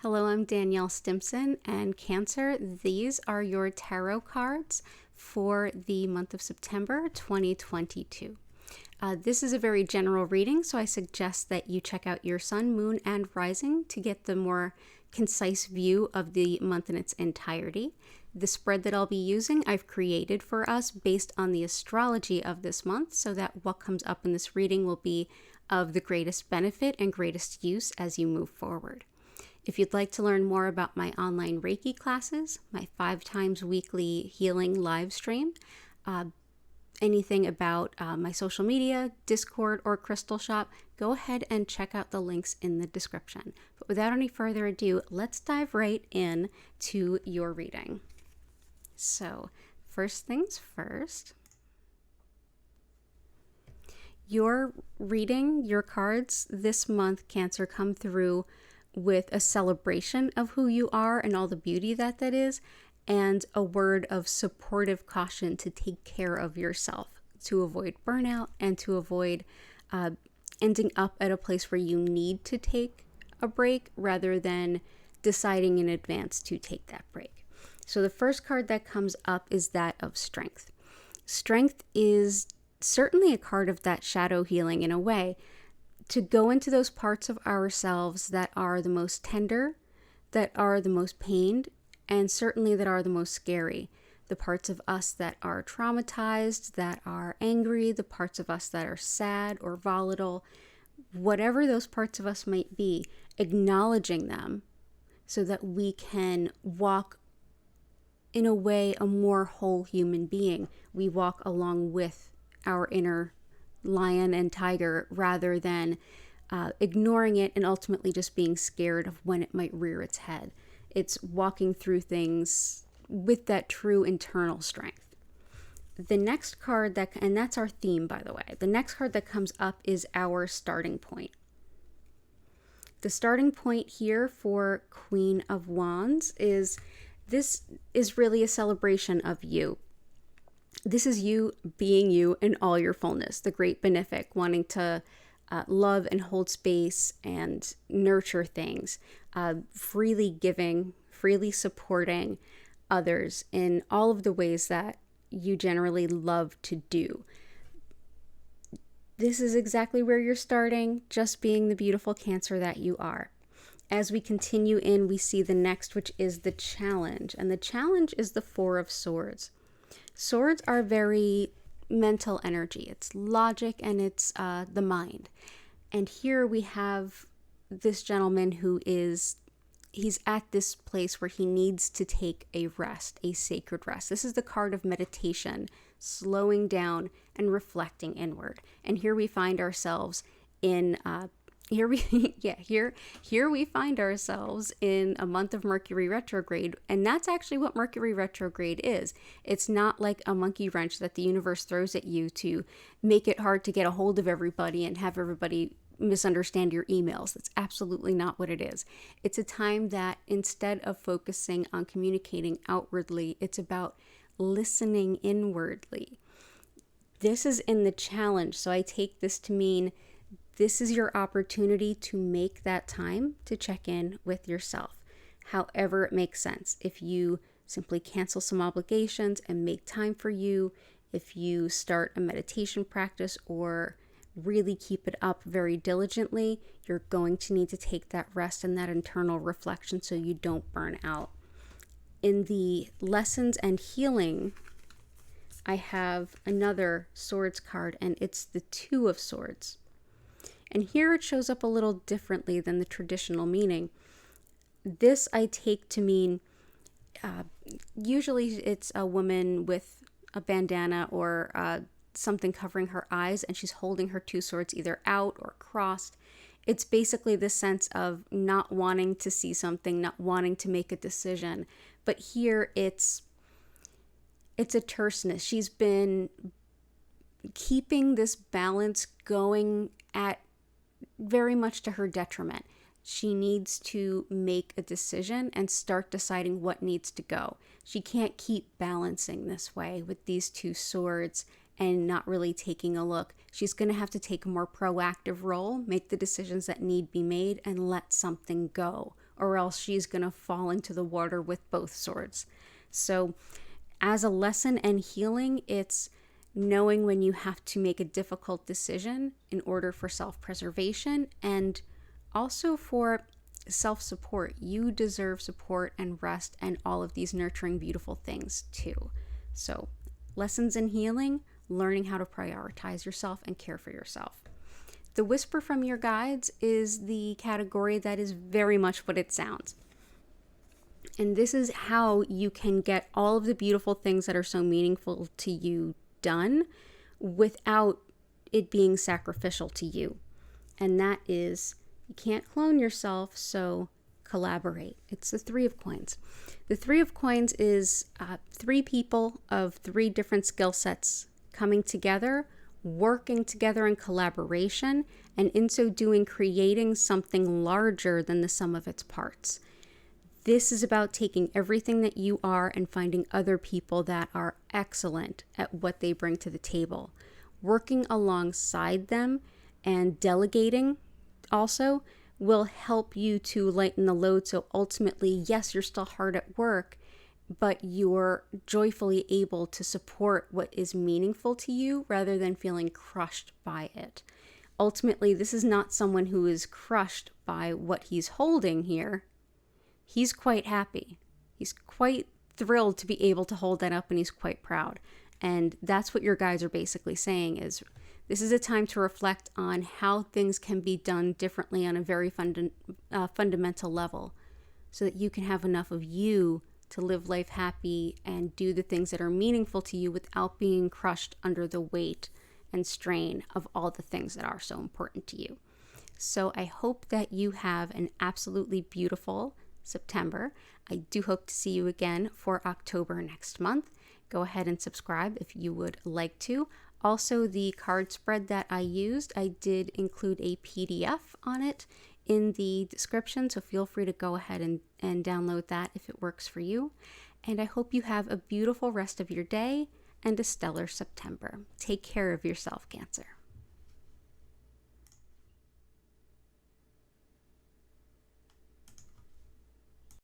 Hello, I'm Danielle Stimpson, and Cancer, these are your tarot cards for the month of September 2022. This is a very general reading, so I suggest that you check out your sun, moon, and rising to get the more concise view of the month in its entirety. The spread that I'll be using, I've created for us based on the astrology of this month, so that what comes up in this reading will be of the greatest benefit and greatest use as you move forward. If you'd like to learn more about my online Reiki classes, my 5 times weekly healing live stream, anything about my social media, Discord, or Crystal Shop, go ahead and check out the links in the description. But without any further ado, let's dive right in to your reading. So, first things first, your reading, your cards this month, Cancer, come through with a celebration of who you are and all the beauty that is, and a word of supportive caution to take care of yourself, to avoid burnout and to avoid ending up at a place where you need to take a break rather than deciding in advance to take that break. So the first card that comes up is that of strength. Strength is certainly a card of that shadow healing in a way, to go into those parts of ourselves that are the most tender, that are the most pained, and certainly that are the most scary. The parts of us that are traumatized, that are angry, the parts of us that are sad or volatile, whatever those parts of us might be, acknowledging them so that we can walk in a way a more whole human being. We walk along with our inner lion and tiger rather than ignoring it and ultimately just being scared of when it might rear its head. It's walking through things with that true internal strength. The next card and that's our theme, by the way. The next card that comes up is our starting point. The starting point here for Queen of Wands is really a celebration of you. This is you being you in all your fullness, the great benefic, wanting to love and hold space and nurture things, freely giving, freely supporting others in all of the ways that you generally love to do. This is exactly where you're starting, just being the beautiful Cancer that you are. As we continue in, we see the next, which is the challenge. And the challenge is the Four of Swords. Swords are very mental energy. It's logic and it's the mind. And here we have this gentleman he's at this place where he needs to take a rest, a sacred rest. This is the card of meditation, slowing down and reflecting inward. And here we find ourselves in Here we find ourselves in a month of Mercury retrograde, and that's actually what Mercury retrograde is. It's not like a monkey wrench that the universe throws at you to make it hard to get a hold of everybody and have everybody misunderstand your emails. That's absolutely not what it is. It's a time that instead of focusing on communicating outwardly, it's about listening inwardly. This is in the challenge, so I take this to mean this is your opportunity to make that time to check in with yourself, however it makes sense. If you simply cancel some obligations and make time for you, if you start a meditation practice or really keep it up very diligently, you're going to need to take that rest and that internal reflection so you don't burn out. In the lessons and healing, I have another swords card, and it's the Two of Swords. And here it shows up a little differently than the traditional meaning. This I take to mean, usually it's a woman with a bandana or something covering her eyes, and she's holding her two swords either out or crossed. It's basically the sense of not wanting to see something, not wanting to make a decision. But here it's a terseness. She's been keeping this balance going at very much to her detriment. She needs to make a decision and start deciding what needs to go. She can't keep balancing this way with these two swords and not really taking a look. She's going to have to take a more proactive role, make the decisions that need be made, and let something go or else she's going to fall into the water with both swords. So as a lesson and healing, it's knowing when you have to make a difficult decision in order for self-preservation and also for self-support. You deserve support and rest and all of these nurturing, beautiful things too. So lessons in healing, learning how to prioritize yourself and care for yourself. The whisper from your guides is the category that is very much what it sounds. And this is how you can get all of the beautiful things that are so meaningful to you done without it being sacrificial to you. And that is, you can't clone yourself, so collaborate. It's the Three of Coins. The Three of Coins is three people of three different skill sets coming together, working together in collaboration, and in so doing, creating something larger than the sum of its parts. This is about taking everything that you are and finding other people that are excellent at what they bring to the table. Working alongside them and delegating also will help you to lighten the load. So ultimately, yes, you're still hard at work, but you're joyfully able to support what is meaningful to you rather than feeling crushed by it. Ultimately, this is not someone who is crushed by what he's holding here. He's quite happy. He's quite thrilled to be able to hold that up, and he's quite proud. And that's what your guides are basically saying is this is a time to reflect on how things can be done differently on a very fundamental level so that you can have enough of you to live life happy and do the things that are meaningful to you without being crushed under the weight and strain of all the things that are so important to you. So I hope that you have an absolutely beautiful September. I do hope to see you again for October next month. Go ahead and subscribe if you would like to. Also, the card spread that I used, I did include a PDF on it in the description, so feel free to go ahead and download that if it works for you. And I hope you have a beautiful rest of your day and a stellar September. Take care of yourself, Cancer.